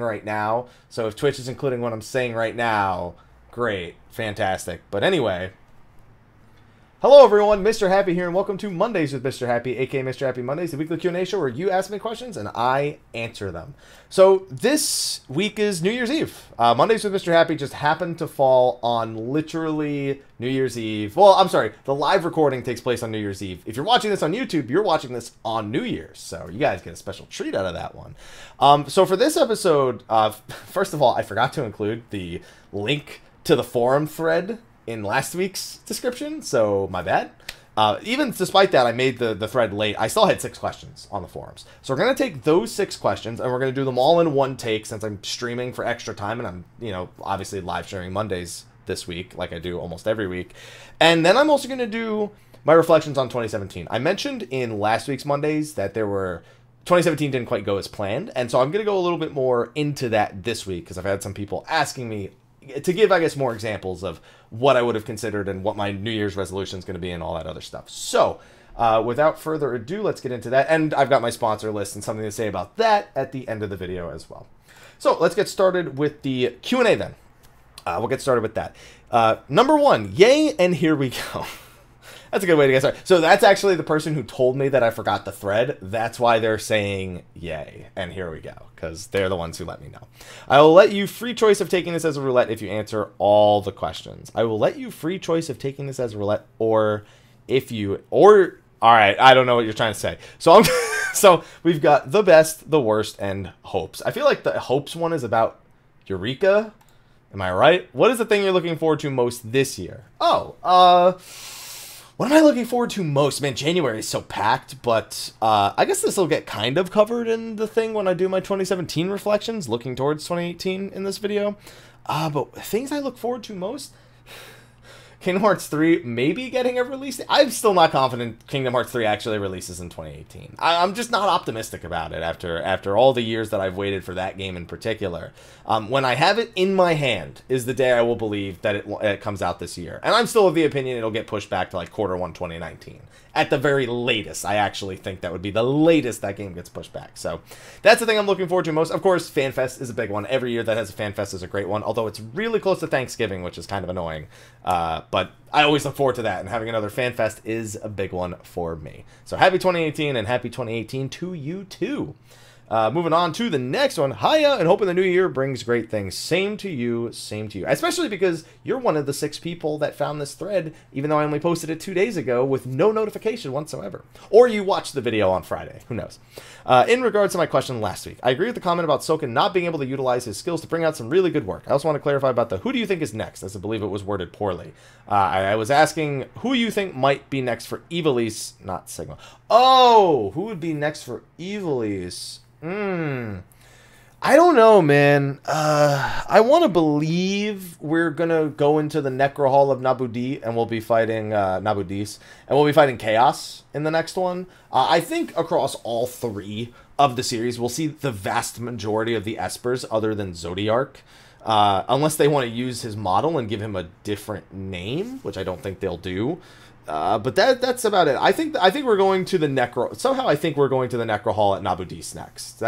right now. So if Twitch is including what I'm saying right now, great, fantastic. But anyway, hello everyone, Mrhappy here, and welcome to Mondays with Mrhappy, aka Mrhappy Mondays, the weekly Q&A show where you ask me questions and I answer them. So this week is New Year's Eve. Mondays with Mrhappy just happened to fall on literally New Year's Eve. Well, I'm sorry, the live recording takes place on New Year's Eve. If you're watching this on YouTube, you're watching this on New Year's, so you guys get a special treat out of that one. So for this episode, first of all, I forgot to include the link to the forum thread in last week's description, so my bad. Even despite that, I made the thread late. I still had 6 questions on the forums. So we're going to take those 6 questions, and we're going to do them all in one take since I'm streaming for extra time, and I'm, you know, obviously live streaming Mondays this week, like I do almost every week. And then I'm also going to do my reflections on 2017. I mentioned in last week's Mondays that 2017 didn't quite go as planned, and so I'm going to go a little bit more into that this week, because I've had some people asking me to give, I guess, more examples of what I would have considered and what my New Year's resolution is going to be and all that other stuff. So, without further ado, let's get into that. And I've got my sponsor list and something to say about that at the end of the video as well. So, let's get started with the Q&A then. We'll get started with that. Number 1, yay, and here we go. That's a good way to get started. So that's actually the person who told me that I forgot the thread. That's why they're saying yay. And here we go, because they're the ones who let me know. I will let you free choice of taking this as a roulette if you answer all the questions. I will let you free choice of taking this as a roulette, or if you, or, all right, I don't know what you're trying to say. So so we've got the best, the worst, and hopes. I feel like the hopes one is about Eureka. Am I right? What is the thing you're looking forward to most this year? Oh, what am I looking forward to most? Man, January is so packed, but I guess this will get kind of covered in the thing when I do my 2017 reflections, looking towards 2018 in this video. But things I look forward to most? Kingdom Hearts 3 maybe getting a release. I'm still not confident Kingdom Hearts 3 actually releases in 2018. I'm just not optimistic about it after all the years that I've waited for that game in particular. When I have it in my hand is the day I will believe that it comes out this year. And I'm still of the opinion it'll get pushed back to like Q1 2019. At the very latest, I actually think that would be the latest that game gets pushed back. So that's the thing I'm looking forward to most. Of course, FanFest is a big one. Every year that has a FanFest is a great one, although it's really close to Thanksgiving, which is kind of annoying. But I always look forward to that, and having another FanFest is a big one for me. So happy 2018, and happy 2018 to you too. Moving on to the next one. Hiya, and hoping the new year brings great things. Same to you, same to you. Especially because you're one of the 6 people that found this thread, even though I only posted it 2 days ago with no notification whatsoever. Or you watched the video on Friday. Who knows? In regards to my question last week, I agree with the comment about Soken not being able to utilize his skills to bring out some really good work. I also want to clarify about the who do you think is next, as I believe it was worded poorly. I was asking who you think might be next for Ivalice, not Sigma. Oh, who would be next for Ivalice? I don't know, man. I want to believe we're gonna go into the Necro Hall of Nabudi, and we'll be fighting Nabudis, and we'll be fighting Chaos in the next one. I think across all 3 of the series, we'll see the vast majority of the Espers, other than Zodiark, unless they want to use his model and give him a different name, which I don't think they'll do. But that's about it. I think we're going to the Necro. Somehow I think we're going to the Necro Hall at Nabudis next.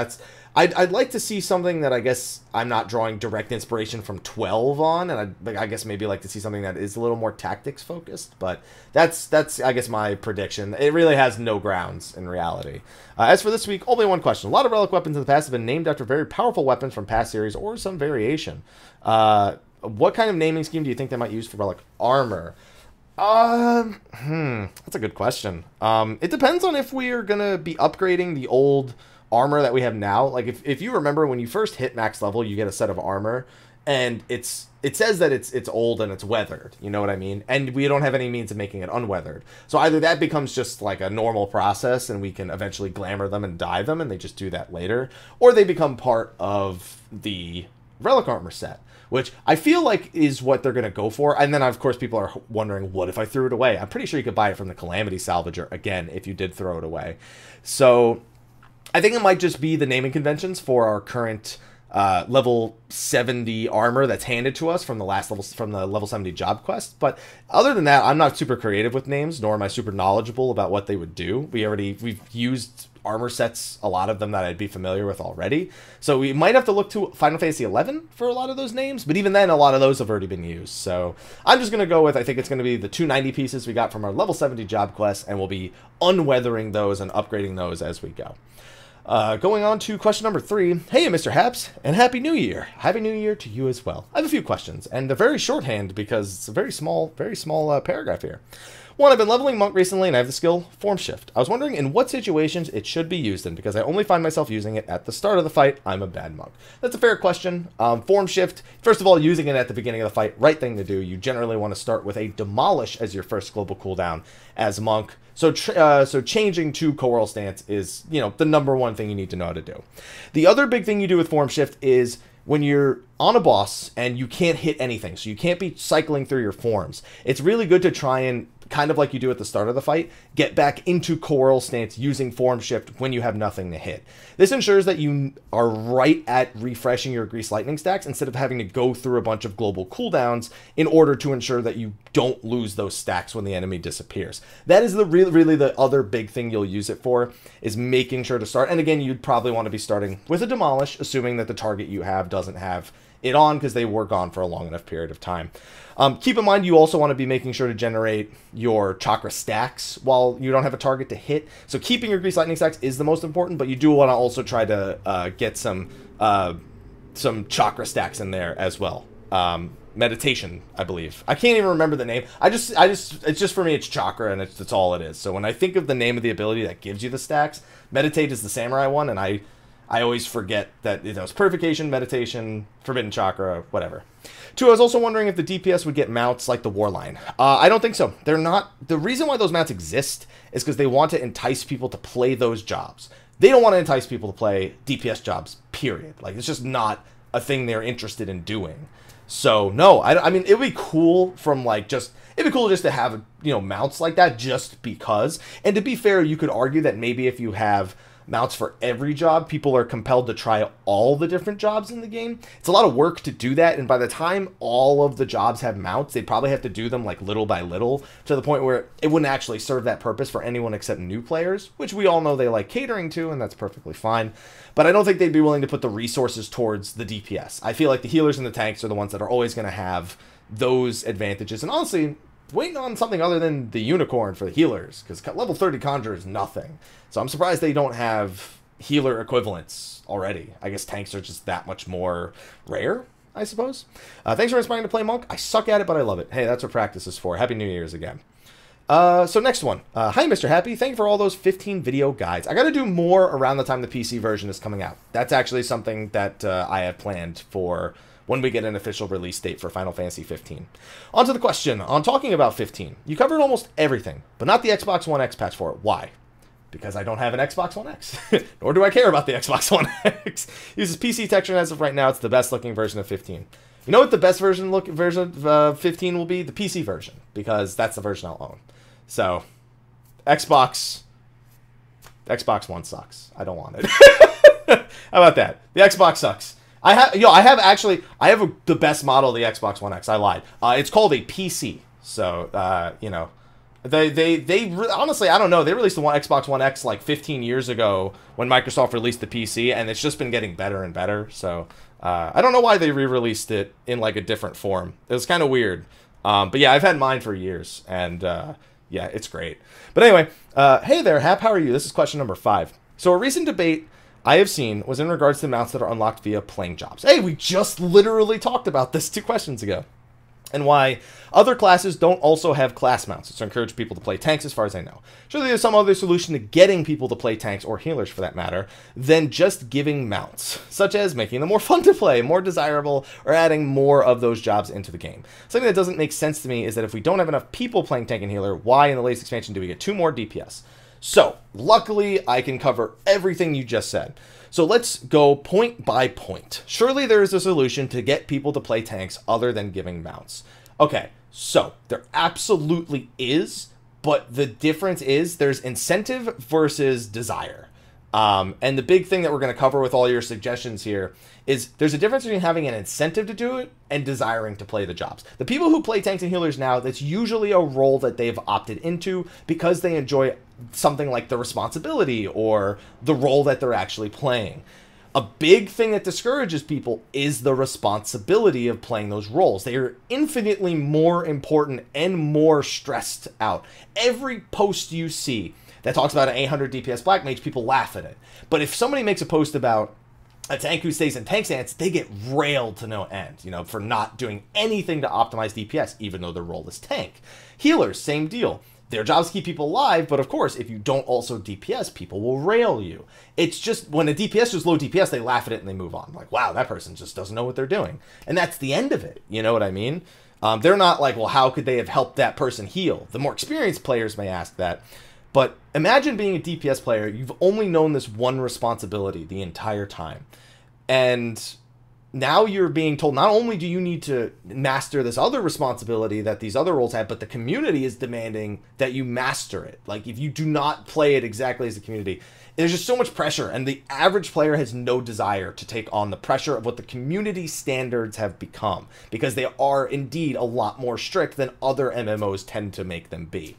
I'd like to see something that I guess I'm not drawing direct inspiration from 12 on, and I guess maybe like to see something that is a little more tactics focused. But that's I guess my prediction. It really has no grounds in reality. As for this week, only one question. A lot of relic weapons in the past have been named after very powerful weapons from past series or some variation. What kind of naming scheme do you think they might use for relic armor? That's a good question. It depends on if we are gonna be upgrading the old armor that we have now. Like if you remember when you first hit max level, you get a set of armor, and it says that it's old and it's weathered. You know what I mean? And we don't have any means of making it unweathered. So either that becomes just like a normal process, and we can eventually glamour them and dye them, and they just do that later, or they become part of the relic armor set, which I feel like is what they're going to go for. And then, of course, people are wondering, what if I threw it away? I'm pretty sure you could buy it from the Calamity Salvager, again, if you did throw it away. So I think it might just be the naming conventions for our current level 70 armor that's handed to us from the level 70 job quest. But other than that, I'm not super creative with names, nor am I super knowledgeable about what they would do. We've used armor sets, a lot of them that I'd be familiar with already. So we might have to look to Final Fantasy XI for a lot of those names, but even then, a lot of those have already been used. So I'm just going to go with, I think it's going to be the 290 pieces we got from our level 70 job quest, and we'll be unweathering those and upgrading those as we go. Going on to question number 3. Hey, Mr. Haps, and Happy New Year. Happy New Year to you as well. I have a few questions, and they're very shorthand because it's a very small paragraph here. 1, I've been leveling Monk recently, and I have the skill Form Shift. I was wondering in what situations it should be used in, because I only find myself using it at the start of the fight. I'm a bad Monk. That's a fair question. Form Shift, first of all, using it at the beginning of the fight, right thing to do. You generally want to start with a Demolish as your first global cooldown as Monk. So changing to Coral Stance is, the #1 thing you need to know how to do. The other big thing you do with Form Shift is when you're on a boss and you can't hit anything, so you can't be cycling through your forms, it's really good to try and, kind of like you do at the start of the fight, get back into Coral Stance using Form Shift when you have nothing to hit. This ensures that you are right at refreshing your Grease Lightning stacks instead of having to go through a bunch of global cooldowns in order to ensure that you don't lose those stacks when the enemy disappears. That is really the other big thing you'll use it for, is making sure to start. And again, you'd probably want to be starting with a Demolish, assuming that the target you have doesn't have it on, because they were gone for a long enough period of time. Keep in mind, you also want to be making sure to generate your chakra stacks while you don't have a target to hit. So keeping your Grease Lightning stacks is the most important, but you do want to also try to get some chakra stacks in there as well. Meditation, I believe. I can't even remember the name. It's just for me, it's chakra, and that's all it is. So when I think of the name of the ability that gives you the stacks, Meditate is the samurai one, and I always forget that it's Purification, Meditation, Forbidden Chakra, whatever. 2, I was also wondering if the DPS would get mounts like the Warline. I don't think so. They're not. The reason why those mounts exist is because they want to entice people to play those jobs. They don't want to entice people to play DPS jobs, period. Like, it's just not a thing they're interested in doing. So, no, I mean, it would be cool it'd be cool just to have, mounts like that just because. And to be fair, you could argue that maybe if you have mounts for every job, people are compelled to try all the different jobs in the game. It's a lot of work to do that, and by the time all of the jobs have mounts, they'd probably have to do them like little by little, to the point where it wouldn't actually serve that purpose for anyone except new players, which we all know they like catering to, and that's perfectly fine. But I don't think they'd be willing to put the resources towards the DPS. I feel like the healers and the tanks are the ones that are always going to have those advantages, and honestly, waiting on something other than the unicorn for the healers, because level 30 Conjure is nothing. So I'm surprised they don't have healer equivalents already. I guess tanks are just that much more rare, I suppose. Thanks for inspiring to play Monk. I suck at it, but I love it. Hey, that's what practice is for. Happy New Year's again. So next one. Hi, Mr. Happy. Thank you for all those 15 video guides. I got to do more around the time the PC version is coming out. That's actually something that I have planned for when we get an official release date for Final Fantasy 15. On to the question. On talking about 15, you covered almost everything, but not the Xbox One X patch for it. Why? Because I don't have an Xbox One X, nor do I care about the Xbox One X. Uses PC texture, and as of right now, it's the best looking version of 15. You know what the best version of 15 will be? The PC version, because that's the version I'll own. So, Xbox One sucks. I don't want it. How about that? The Xbox sucks. I have the best model of the Xbox One X. I lied. It's called a PC. So, they honestly, I don't know. They released the Xbox One X like 15 years ago when Microsoft released the PC, and it's just been getting better and better. So, I don't know why they re-released it in like a different form. It was kind of weird. But yeah, I've had mine for years, and yeah, it's great. But anyway, hey there, Hap, how are you? This is question number 5. So a recent debate I have seen was in regards to mounts that are unlocked via playing jobs. Hey, we just literally talked about this 2 questions ago. And why other classes don't also have class mounts to encourage people to play tanks, as far as I know. Surely there's some other solution to getting people to play tanks, or healers for that matter, than just giving mounts, such as making them more fun to play, more desirable, or adding more of those jobs into the game. Something that doesn't make sense to me is that if we don't have enough people playing tank and healer, why in the latest expansion do we get 2 more DPS? So, luckily, I can cover everything you just said. So let's go point by point. Surely there is a solution to get people to play tanks other than giving mounts. Okay, so there absolutely is, but the difference is there's incentive versus desire. And the big thing that we're going to cover with all your suggestions here is there's a difference between having an incentive to do it and desiring to play the jobs. The people who play tanks and healers now, that's usually a role that they've opted into because they enjoy something like the responsibility or the role that they're actually playing. A big thing that discourages people is the responsibility of playing those roles. They are infinitely more important and more stressed out. Every post you see that talks about an 800 DPS Black Mage, people laugh at it. But if somebody makes a post about a tank who stays in tank stance, they get railed to no end, you know, for not doing anything to optimize DPS, even though their role is tank. Healers, same deal. Their jobs keep people alive, but of course, if you don't also DPS, people will rail you. It's just, when a DPS is low DPS, they laugh at it and they move on. Like, wow, that person just doesn't know what they're doing. And that's the end of it, you know what I mean? They're not like, well, how could they have helped that person heal? The more experienced players may ask that. But imagine being a DPS player, you've only known this one responsibility the entire time. And now you're being told not only do you need to master this other responsibility that these other roles have, but the community is demanding that you master it. Like, if you do not play it exactly as the community, there's just so much pressure, and the average player has no desire to take on the pressure of what the community standards have become, because they are indeed a lot more strict than other MMOs tend to make them be.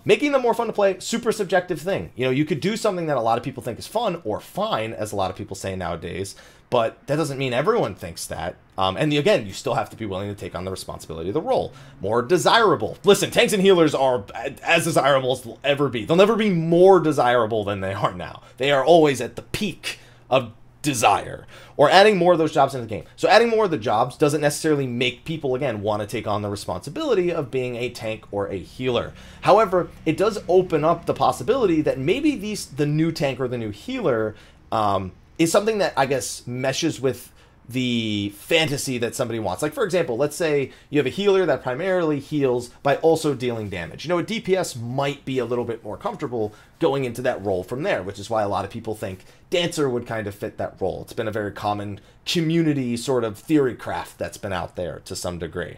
Making them more fun to play, super subjective thing. You know, you could do something that a lot of people think is fun or fine, as a lot of people say nowadays, but that doesn't mean everyone thinks that. And again, you still have to be willing to take on the responsibility of the role. More desirable. Listen, tanks and healers are as desirable as they'll ever be. They'll never be more desirable than they are now. They are always at the peak of desire, or adding more of those jobs into the game. So adding more of the jobs doesn't necessarily make people, again, want to take on the responsibility of being a tank or a healer. However, it does open up the possibility that maybe the new tank or the new healer is something that, I guess, meshes with the fantasy that somebody wants. Like, for example, let's say you have a healer that primarily heals by also dealing damage. You know, a DPS might be a little bit more comfortable going into that role from there, which is why a lot of people think Dancer would kind of fit that role. It's been a very common community sort of theory craft that's been out there to some degree.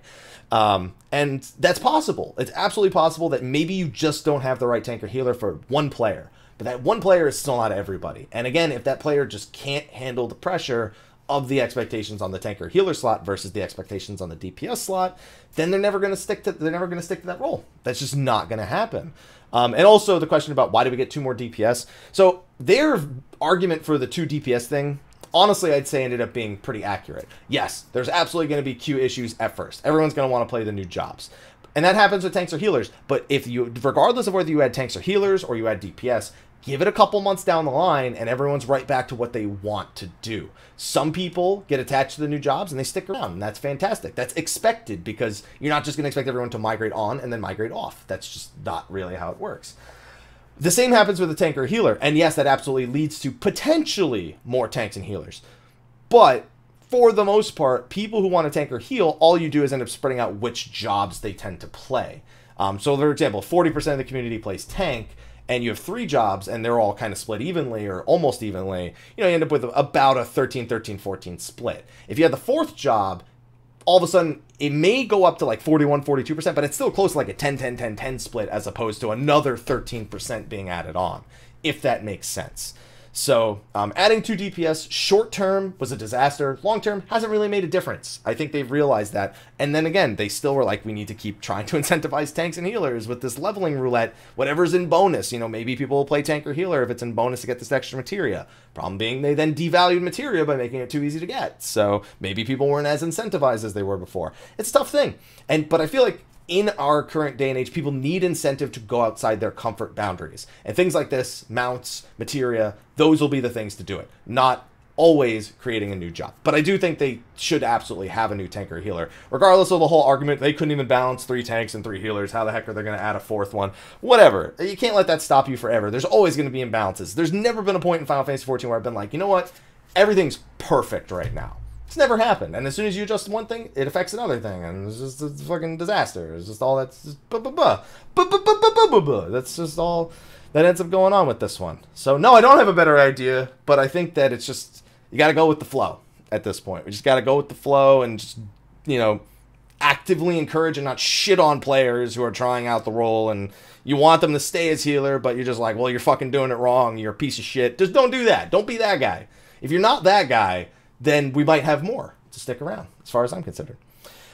And that's possible. It's absolutely possible that maybe you just don't have the right tank or healer for one player, but that one player is still not everybody. And again, if that player just can't handle the pressure of the expectations on the tank or healer slot versus the expectations on the DPS slot, then they're never going to stick to that role. That's just not going to happen. And also the question about why do we get 2 more DPS? So their argument for the 2 DPS thing, honestly, I'd say ended up being pretty accurate. Yes, there's absolutely going to be queue issues at first. Everyone's going to want to play the new jobs. And that happens with tanks or healers. But if you, regardless of whether you add tanks or healers or you add DPS, give it a couple months down the line and everyone's right back to what they want to do. Some people get attached to the new jobs and they stick around, and that's fantastic. That's expected, because you're not just going to expect everyone to migrate on and then migrate off. That's just not really how it works. The same happens with a tank or healer, and yes, that absolutely leads to potentially more tanks and healers. But for the most part, people who want to tank or heal, all you do is end up spreading out which jobs they tend to play. So for example, 40% of the community plays tank, and you have 3 jobs, and they're all kind of split evenly or almost evenly, you know, you end up with about a 13-13-14 split. If you have the 4th job, all of a sudden, it may go up to like 41-42%, but it's still close to like a 10-10-10-10 split, as opposed to another 13% being added on, if that makes sense. So adding 2 DPS short term was a disaster. Long term hasn't really made a difference. I think they've realized that. And then again, they still were like, we need to keep trying to incentivize tanks and healers with this leveling roulette. Whatever's in bonus, you know, maybe people will play tank or healer if it's in bonus to get this extra materia. Problem being, they then devalued materia by making it too easy to get. So maybe people weren't as incentivized as they were before. It's a tough thing. But I feel like in our current day and age, people need incentive to go outside their comfort boundaries. And things like this, mounts, materia, those will be the things to do it. Not always creating a new job. But I do think they should absolutely have a new tank or healer. Regardless of the whole argument, they couldn't even balance 3 tanks and 3 healers. How the heck are they going to add a 4th one? Whatever. You can't let that stop you forever. There's always going to be imbalances. There's never been a point in Final Fantasy XIV where I've been like, you know what? Everything's perfect right now. It's never happened. And as soon as you adjust one thing, it affects another thing. And it's just a fucking disaster. It's just all that's just that's just all that ends up going on with this one. So no, I don't have a better idea, but I think that it's just, you got to go with the flow at this point. We just got to go with the flow and just, you know, actively encourage and not shit on players who are trying out the role, and you want them to stay as healer, but you're just like, well, you're fucking doing it wrong. You're a piece of shit. Just don't do that. Don't be that guy. If you're not that guy, then we might have more to stick around, as far as I'm considered.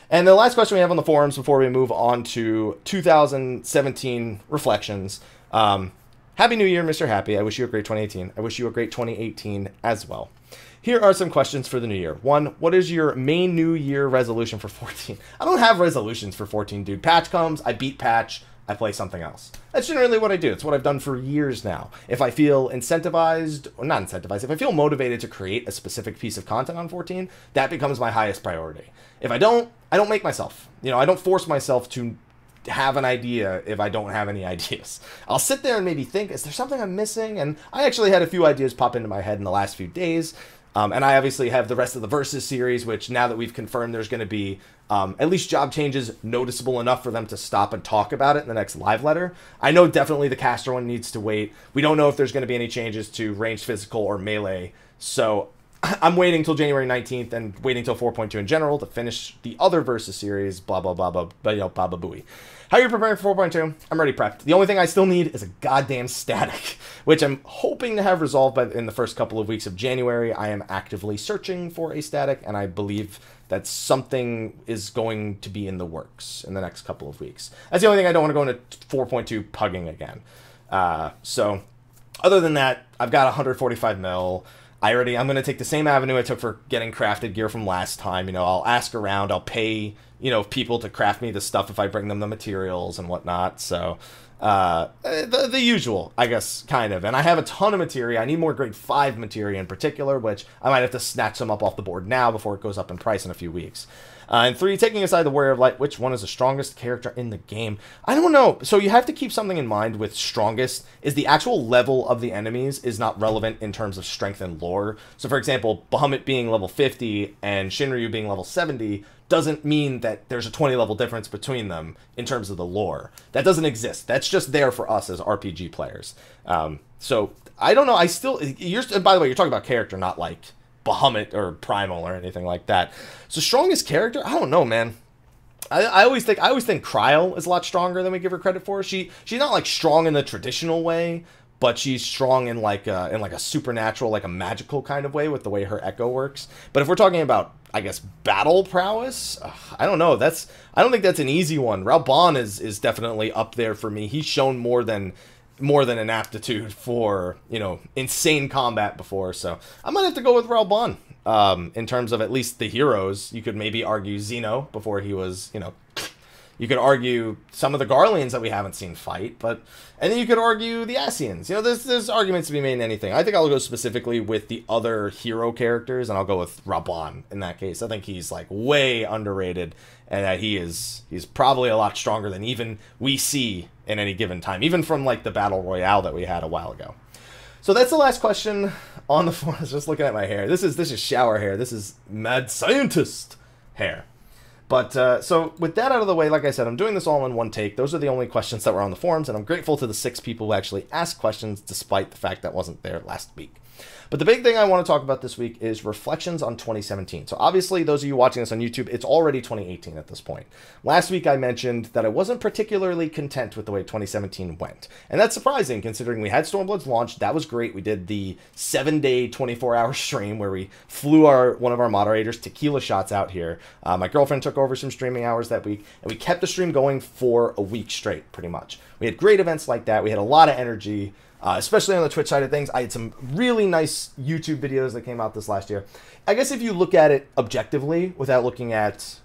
And the last question we have on the forums before we move on to 2017 reflections. Happy New Year, Mr. Happy. I wish you a great 2018. I wish you a great 2018 as well. Here are some questions for the new year. One, what is your main New Year resolution for 14? I don't have resolutions for 14, dude. Patch comes, I beat patch, I play something else. That's generally what I do. It's what I've done for years now. If I feel incentivized, or not incentivized, if I feel motivated to create a specific piece of content on 14, that becomes my highest priority. If I don't make myself. You know, I don't force myself to have an idea if I don't have any ideas. I'll sit there and maybe think, is there something I'm missing? And I actually had a few ideas pop into my head in the last few days. And I obviously have the rest of the Versus series, which now that we've confirmed there's going to be at least job changes noticeable enough for them to stop and talk about it in the next live letter. I know definitely the caster one needs to wait. We don't know if there's going to be any changes to ranged physical or melee. So I'm waiting till January 19th and waiting till 4.2 in general to finish the other Versus series, blah, blah, blah, blah, blah, blah, blah, blah. How are you preparing for 4.2? I'm already prepped. The only thing I still need is a goddamn static, which I'm hoping to have resolved in the first couple of weeks of January. I am actively searching for a static, and I believe that something is going to be in the works in the next couple of weeks. That's the only thing I don't want to go into 4.2 pugging again. So other than that, I've got 145 mil. I'm going to take the same avenue I took for getting crafted gear from last time. You know, I'll ask around, I'll pay, you know, people to craft me the stuff if I bring them the materials and whatnot. So, the usual, I guess, kind of. And I have a ton of materia. I need more grade 5 materia in particular, which I might have to snatch some up off the board now before it goes up in price in a few weeks. And 3, taking aside the Warrior of Light, which one is the strongest character in the game? I don't know. So you have to keep something in mind with strongest, is the actual level of the enemies is not relevant in terms of strength and lore. So for example, Bahamut being level 50 and Shinryu being level 70 doesn't mean that there's a 20 level difference between them in terms of the lore. That doesn't exist. That's just there for us as RPG players. So I don't know. I still, and by the way, you're talking about character, not like Bahamut or Primal or anything like that. So strongest character? I don't know, man. I always think Kryl is a lot stronger than we give her credit for. She's not like strong in the traditional way, but she's strong in like a supernatural, like a magical kind of way with the way her echo works. But if we're talking about, I guess, battle prowess, I don't know. I don't think that's an easy one. Raul is definitely up there for me. He's shown more than an aptitude for, you know, insane combat before, so I might have to go with Raul. In terms of at least the heroes, you could maybe argue Xeno before he was, you know, you could argue some of the Garleans that we haven't seen fight, and then you could argue the Asians. You know, there's arguments to be made in anything. I think I'll go specifically with the other hero characters, and I'll go with Raul in that case. I think he's like way underrated, and that he's probably a lot stronger than even we see in any given time, even from like the Battle Royale that we had a while ago. So that's the last question on the forums. Just looking at my hair. This is shower hair. This is mad scientist hair. But, so, with that out of the way, like I said, I'm doing this all in one take. Those are the only questions that were on the forums, and I'm grateful to the 6 people who actually asked questions, despite the fact that wasn't there last week. But the big thing I want to talk about this week is reflections on 2017. So obviously, those of you watching this on YouTube, it's already 2018 at this point. Last week, I mentioned that I wasn't particularly content with the way 2017 went. And that's surprising, considering we had Stormblood's launch. That was great. We did the 7-day, 24-hour stream where we flew one of our moderators, Tequila Shots, out here. My girlfriend took over some streaming hours that week, and we kept the stream going for a week straight, pretty much. We had great events like that. We had a lot of energy. Especially on the Twitch side of things. I had some really nice YouTube videos that came out this last year. I guess if you look at it objectively, without looking at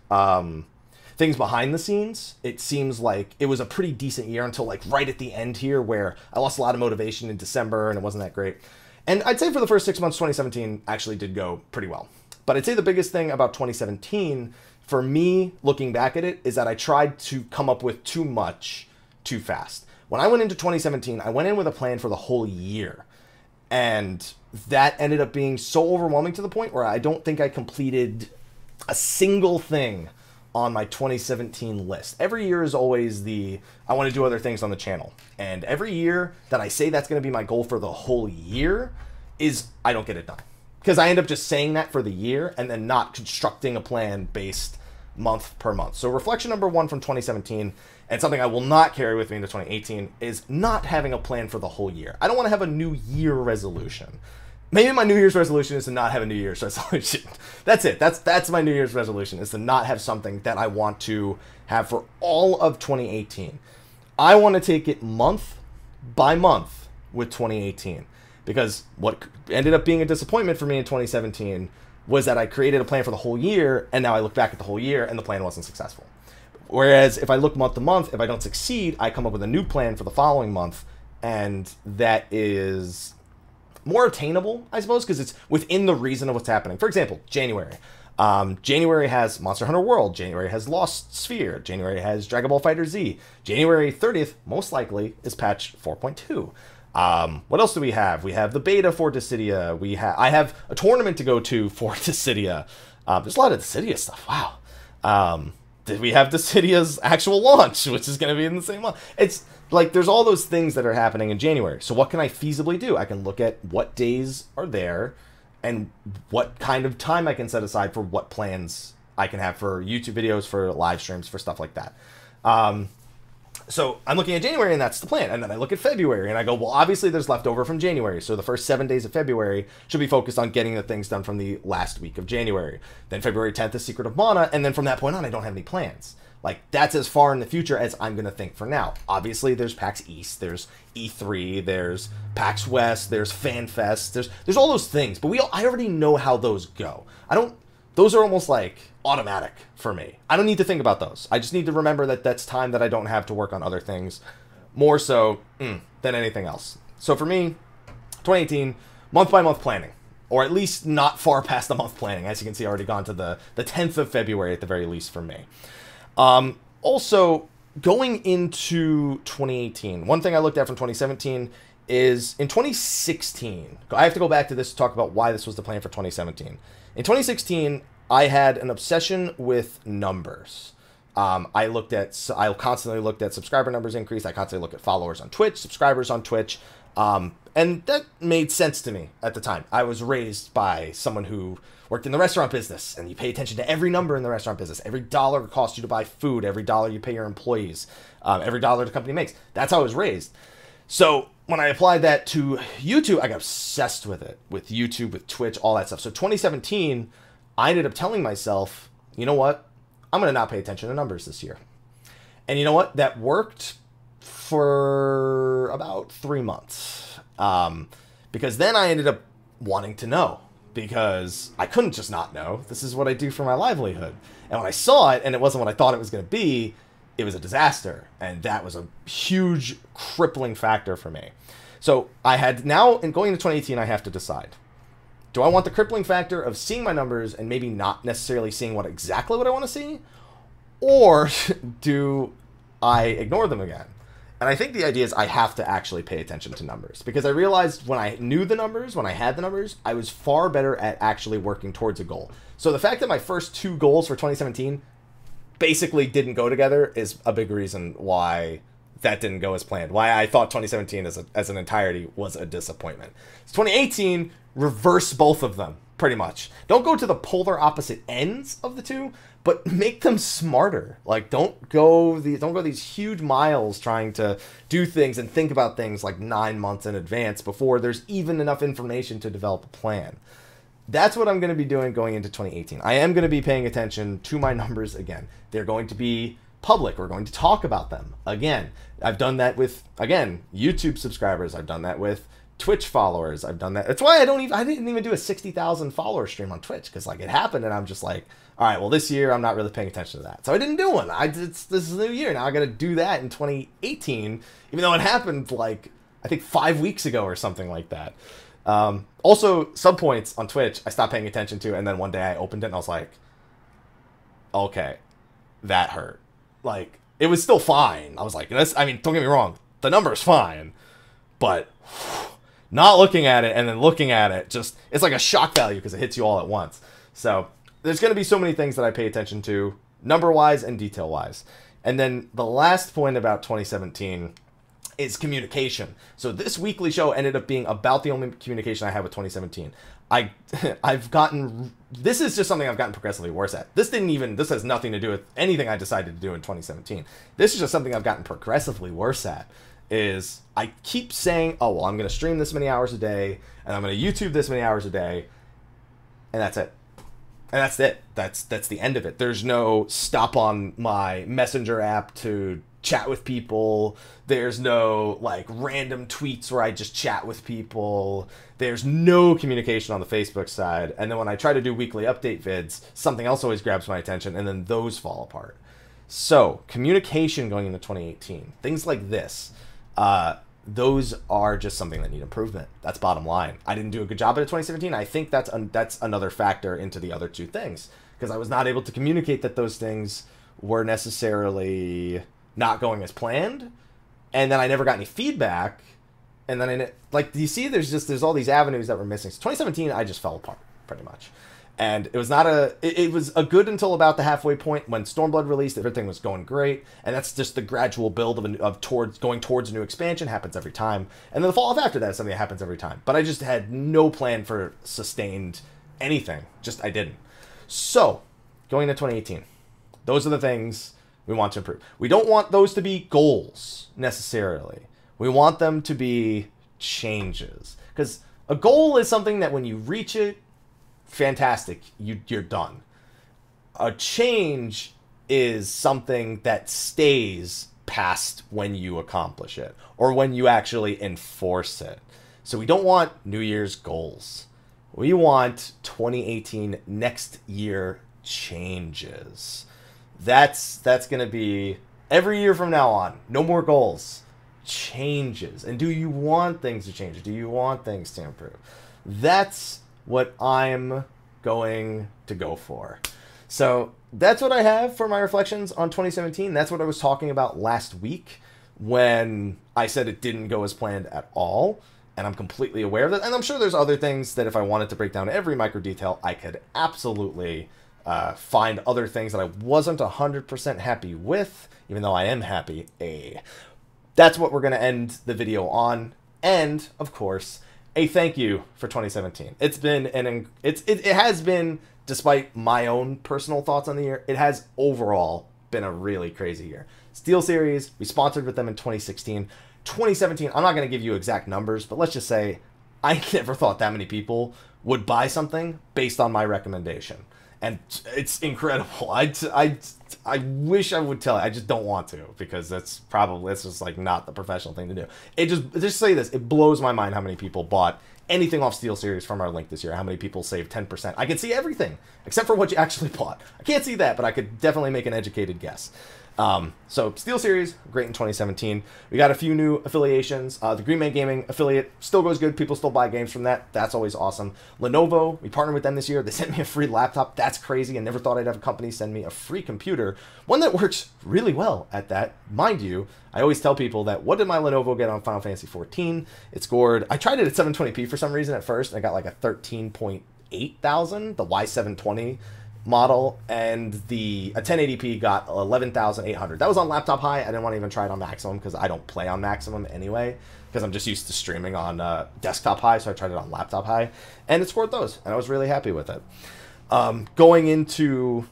things behind the scenes, it seems like it was a pretty decent year until like right at the end here, where I lost a lot of motivation in December and it wasn't that great. And I'd say for the first 6 months, 2017 actually did go pretty well. But I'd say the biggest thing about 2017, for me, looking back at it, is that I tried to come up with too much too fast. When I went into 2017, I went in with a plan for the whole year. And that ended up being so overwhelming to the point where I don't think I completed a single thing on my 2017 list. Every year is always I want to do other things on the channel. And every year that I say that's going to be my goal for the whole year is I don't get it done. Because I end up just saying that for the year and then not constructing a plan based month per month. So reflection number 1 from 2017, and something I will not carry with me into 2018, is not having a plan for the whole year. I don't want to have a New Year resolution. Maybe my New Year's resolution is to not have a New Year's resolution. That's it. That's my New Year's resolution, is to not have something that I want to have for all of 2018. I want to take it month by month with 2018, because what ended up being a disappointment for me in 2017 was that I created a plan for the whole year, and now I look back at the whole year and the plan wasn't successful. Whereas if I look month to month, if I don't succeed, I come up with a new plan for the following month, and that is more attainable, I suppose, because it's within the reason of what's happening. For example, January. January has Monster Hunter World. January has Lost Sphere. January has Dragon Ball FighterZ. January 30th, most likely, is patch 4.2. What else do we have? We have the beta for Dissidia. I have a tournament to go to for Dissidia. There's a lot of Dissidia stuff. Wow. We have Dissidia's actual launch, which is going to be in the same month. It's like there's all those things that are happening in January. So what can I feasibly do? I can look at what days are there and what kind of time I can set aside for what plans I can have for YouTube videos, for live streams, for stuff like that. So I'm looking at January, and that's the plan. And then I look at February, and I go, well, obviously there's leftover from January. So the first 7 days of February should be focused on getting the things done from the last week of January. Then February 10th is Secret of Mana, and then from that point on, I don't have any plans. Like, that's as far in the future as I'm going to think for now. Obviously, there's PAX East, there's E3, there's PAX West, there's FanFest, there's all those things. But I already know how those go. Those are almost like automatic for me. I don't need to think about those. I just need to remember that that's time that I don't have to work on other things more so than anything else. So for me, 2018, month-by-month planning, or at least not far past the month planning. As you can see, I already gone to the 10th of February at the very least for me. Also, going into 2018, one thing I looked at from 2017 is in 2016, I have to go back to this to talk about why this was the plan for 2017. In 2016, I had an obsession with numbers. I constantly looked at subscriber numbers increase. I constantly looked at followers on Twitch, subscribers on Twitch. And that made sense to me at the time. I was raised by someone who worked in the restaurant business, and you pay attention to every number in the restaurant business. Every dollar it costs you to buy food, every dollar you pay your employees, every dollar the company makes. That's how I was raised. So when I applied that to YouTube, I got obsessed with it, with YouTube, with Twitch, all that stuff. So 2017, I ended up telling myself, you know what? I'm going to not pay attention to numbers this year. And you know what? That worked for about 3 months. Because then I ended up wanting to know, because I couldn't just not know. This is what I do for my livelihood. And when I saw it and it wasn't what I thought it was going to be, it was a disaster. And that was a huge crippling factor for me. So I had now, in going into 2018, I have to decide. Do I want the crippling factor of seeing my numbers and maybe not necessarily seeing exactly what I want to see? Or do I ignore them again? And I think the idea is I have to actually pay attention to numbers, because I realized when I knew the numbers, when I had the numbers, I was far better at actually working towards a goal. So the fact that my first 2 goals for 2017 basically didn't go together is a big reason why that didn't go as planned. Why I thought 2017 as an entirety was a disappointment. So 2018, reverse both of them, pretty much. Don't go to the polar opposite ends of the two, but make them smarter. Like, don't go these huge miles trying to do things and think about things like 9 months in advance before there's even enough information to develop a plan. That's what I'm going to be doing going into 2018. I am going to be paying attention to my numbers again. They're going to be public. We're going to talk about them again. I've done that with, again, YouTube subscribers. I've done that with Twitch followers. I've done that. That's why I didn't even do a 60,000 follower stream on Twitch, because like it happened and I'm just like, all right, well this year I'm not really paying attention to that. So I didn't do one. This is a new year. Now I got to do that in 2018, even though it happened like, I think 5 weeks ago or something like that. Also, sub points on Twitch, I stopped paying attention to, and then one day I opened it and I was like, okay, that hurt. Like, it was still fine. I was like, I mean, don't get me wrong, the number's fine, but not looking at it and then looking at it, just, it's like a shock value because it hits you all at once. So there's going to be so many things that I pay attention to, number-wise and detail-wise. And then the last point about 2017 is communication. So this weekly show ended up being about the only communication I had with 2017. I've gotten, this is just something I've gotten progressively worse at. This has nothing to do with anything I decided to do in 2017. This is just something I've gotten progressively worse at, is I keep saying, oh, well, I'm going to stream this many hours a day, and I'm going to YouTube this many hours a day, and that's it. And that's it. That's the end of it. There's no stop on my Messenger app to chat with people. There's no like random tweets where I just chat with people. There's no communication on the Facebook side. And then when I try to do weekly update vids, something else always grabs my attention, and then those fall apart. So communication going into 2018, things like this, those are just something that need improvement. That's bottom line. I didn't do a good job at it in 2017. I think that's another factor into the other two things, because I was not able to communicate that those things were necessarily not going as planned, and then I never got any feedback, and then like, you see, there's all these avenues that were missing. So 2017, I just fell apart pretty much. And it was not it was a good until about the halfway point when Stormblood released. Everything was going great, and that's just the gradual build of going towards a new expansion. Happens every time, and then the fall off after that is something that happens every time. But I just had no plan for sustained anything. Just I didn't. So going into 2018, those are the things we want to improve. We don't want those to be goals necessarily. We want them to be changes, because a goal is something that when you reach it, fantastic, you're done. A change is something that stays past when you accomplish it, or when you actually enforce it. So we don't want New Year's goals. We want 2018 next year changes. That's going to be every year from now on. No more goals. Changes. And do you want things to change? Do you want things to improve? That's what I'm going to go for. So that's what I have for my reflections on 2017. That's what I was talking about last week when I said it didn't go as planned at all. And I'm completely aware of that. And I'm sure there's other things that if I wanted to break down every micro detail, I could absolutely find other things that I wasn't 100% happy with, even though I am happy. That's what we're going to end the video on. And, of course, a thank you for 2017. It's been it has been, despite my own personal thoughts on the year, it has overall been a really crazy year. Steel Series, we sponsored with them in 2016. 2017, I'm not going to give you exact numbers, but let's just say I never thought that many people would buy something based on my recommendation. And it's incredible. I wish I would tell you. I just don't want to, because it's just like not the professional thing to do. Just say this. It blows my mind how many people bought anything off Steel Series from our link this year. How many people saved 10%. I can see everything except for what you actually bought. I can't see that, but I could definitely make an educated guess. So Steel Series, great in 2017. We got a few new affiliations. The Green Man Gaming affiliate still goes good. People still buy games from that. That's always awesome. Lenovo, we partnered with them this year. They sent me a free laptop. That's crazy. I never thought I'd have a company send me a free computer. One that works really well at that. Mind you, I always tell people that, what did my Lenovo get on Final Fantasy 14? It scored, I tried it at 720p for some reason at first, and I got like a 13.8 thousand, the Y720 model, and a 1080p got 11,800. That was on laptop high. I didn't want to even try it on maximum because I don't play on maximum anyway, because I'm just used to streaming on desktop high, so I tried it on laptop high, and it scored those, and I was really happy with it. Going into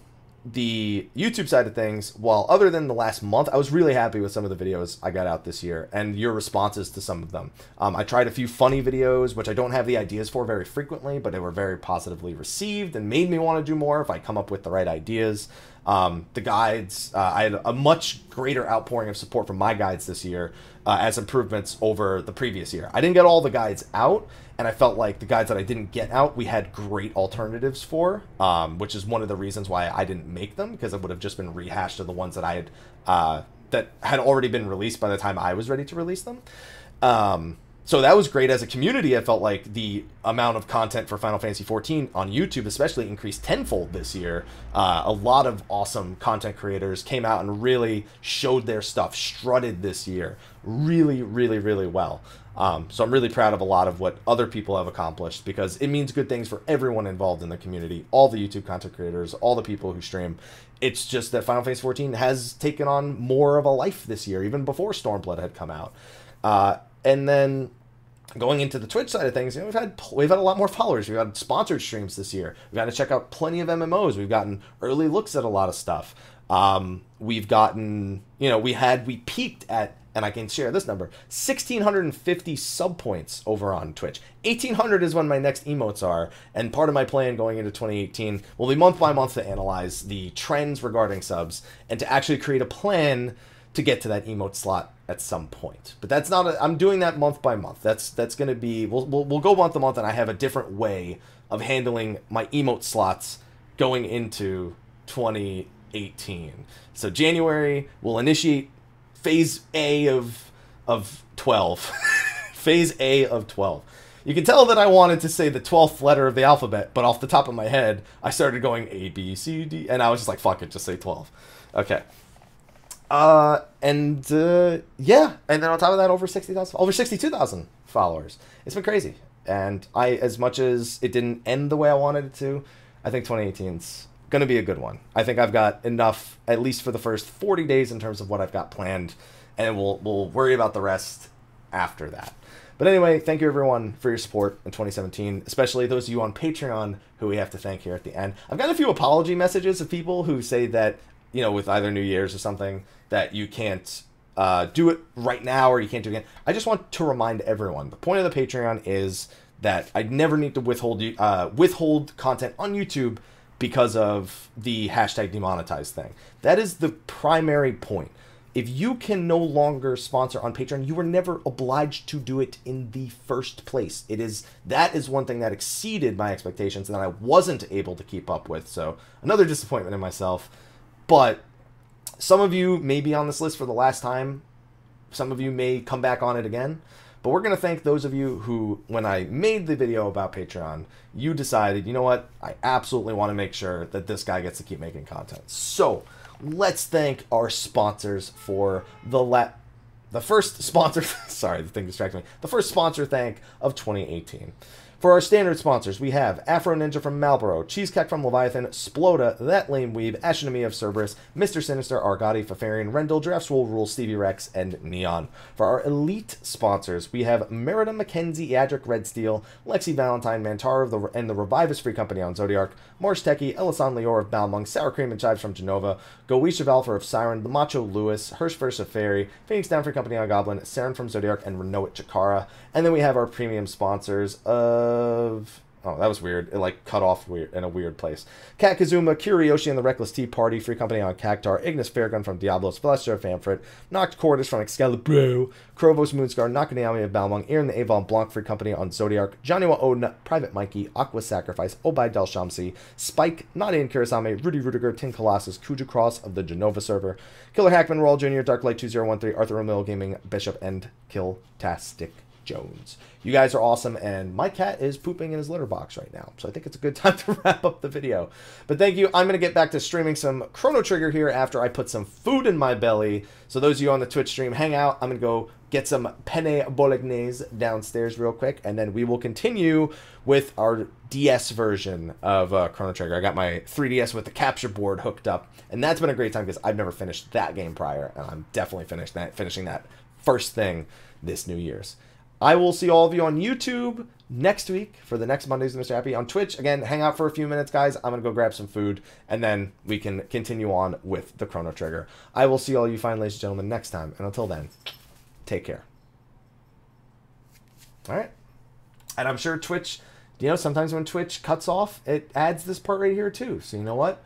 the YouTube side of things, well, other than the last month, I was really happy with some of the videos I got out this year and your responses to some of them. I tried a few funny videos, which I don't have the ideas for very frequently, but they were very positively received and made me want to do more if I come up with the right ideas. The guides, I had a much greater outpouring of support from my guides this year as improvements over the previous year. I didn't get all the guides out, and I felt like the guides that I didn't get out, we had great alternatives for, which is one of the reasons why I didn't make them, because it would have just been rehashed of the ones that I had that had already been released by the time I was ready to release them. So that was great. As a community, I felt like the amount of content for Final Fantasy XIV on YouTube especially increased tenfold this year. A lot of awesome content creators came out and really showed their stuff, strutted this year really, really, really well. So I'm really proud of a lot of what other people have accomplished, because it means good things for everyone involved in the community, all the YouTube content creators, all the people who stream. It's just that Final Fantasy XIV has taken on more of a life this year, even before Stormblood had come out. And then going into the Twitch side of things, you know, we've had a lot more followers. We've had sponsored streams this year. We've got to check out plenty of MMOs. We've gotten early looks at a lot of stuff. We've gotten, you know, we peaked at, and I can share this number, 1,650 sub points over on Twitch. 1,800 is when my next emotes are, and part of my plan going into 2018 will be month by month to analyze the trends regarding subs and to actually create a plan to get to that emote slot at some point. But that's not I'm doing that month by month. That's going to be, we'll go month to month, and I have a different way of handling my emote slots going into 2018. So January, we'll initiate phase A of 12. Phase A of 12. You can tell that I wanted to say the 12th letter of the alphabet, but off the top of my head, I started going A, B, C, D, and I was just like, fuck it, just say 12. Okay. Yeah, and then on top of that, over 62,000 followers. It's been crazy. And as much as it didn't end the way I wanted it to, I think 2018's going to be a good one. I think I've got enough, at least for the first 40 days, in terms of what I've got planned, and we'll worry about the rest after that. But anyway, thank you everyone for your support in 2017, especially those of you on Patreon who we have to thank here at the end. I've got a few apology messages of people who say that, you know, with either New Year's or something, that you can't do it right now or you can't do it again. I just want to remind everyone, the point of the Patreon is that I never need to withhold content on YouTube because of the hashtag demonetized thing. That is the primary point. If you can no longer sponsor on Patreon, you were never obliged to do it in the first place. That is one thing that exceeded my expectations and that I wasn't able to keep up with. So another disappointment in myself. But some of you may be on this list for the last time. Some of you may come back on it again. But we're going to thank those of you who, when I made the video about Patreon, you decided, you know what, I absolutely want to make sure that this guy gets to keep making content. So let's thank our sponsors for the first sponsor, sorry, the thing distracted me. The first sponsor thank of 2018. For our standard sponsors, we have Afro Ninja from Malboro, Cheesecake from Leviathan, Sploda, That Lame Weeb, Ashen, Emiya of Cerberus, MrSynestrrr, Argoti, Fafarian, Rendil, Giraffeswillrule, Stevie-Rex, and Neon. For our elite sponsors, we have Merida Mackenzie, Eadric Redsteel, Lexxie Valentine, Mantaru and the Rivivus Free Company on Zodiark, Marsh Techie, Ellisan Le'ore of Balmung, Sour Cream and Chives from Genova, Goisha Valfer of Serren, The Macho Lewis, Hersh Fersh of Fairy, Phoenix Down Free Company on Goblin, Serren from Zodiark, and Rynoet Chikara. And then we have our premium sponsors of... Oh, that was weird. It, like, cut off weird in a weird place. Kat Kazuma, Kiriyoshi and the Reckless Tea Party, Free Company on Cactar, Ignis Fairgun from Diablos, Velester of Famfrit, Noct Cordis from Excalibur, Krovos Moonscar, Nakaniami of Balmung, Aaron the Avon Blanc, Free Company on Zodiark, Johnnywa Odin, Private Mikey, Aqua Sacrifice, Obai Del Shamsi, Spike, Nadia and Kurasame, Rudy Rudiger, TinColossus, Khuja Cross of the Genova server, Killer Hackman, Raul Jr., Darklight 2013, Arthur Romil Gaming, Bishop, and Kiltastic Jones. You guys are awesome, and my cat is pooping in his litter box right now, so I think it's a good time to wrap up the video. But thank you. I'm going to get back to streaming some Chrono Trigger here after I put some food in my belly. So those of you on the Twitch stream, hang out. I'm going to go get some penne bolognese downstairs real quick, and then we will continue with our DS version of Chrono Trigger. I got my 3DS with the capture board hooked up, and that's been a great time because I've never finished that game prior, and I'm definitely finishing that first thing this New Year's. I will see all of you on YouTube next week for the next Mondays with Mrhappy. On Twitch, again, hang out for a few minutes, guys. I'm going to go grab some food, and then we can continue on with the Chrono Trigger. I will see all you fine ladies and gentlemen next time, and until then, take care. All right? And I'm sure Twitch, you know, sometimes when Twitch cuts off, it adds this part right here, too. So you know what?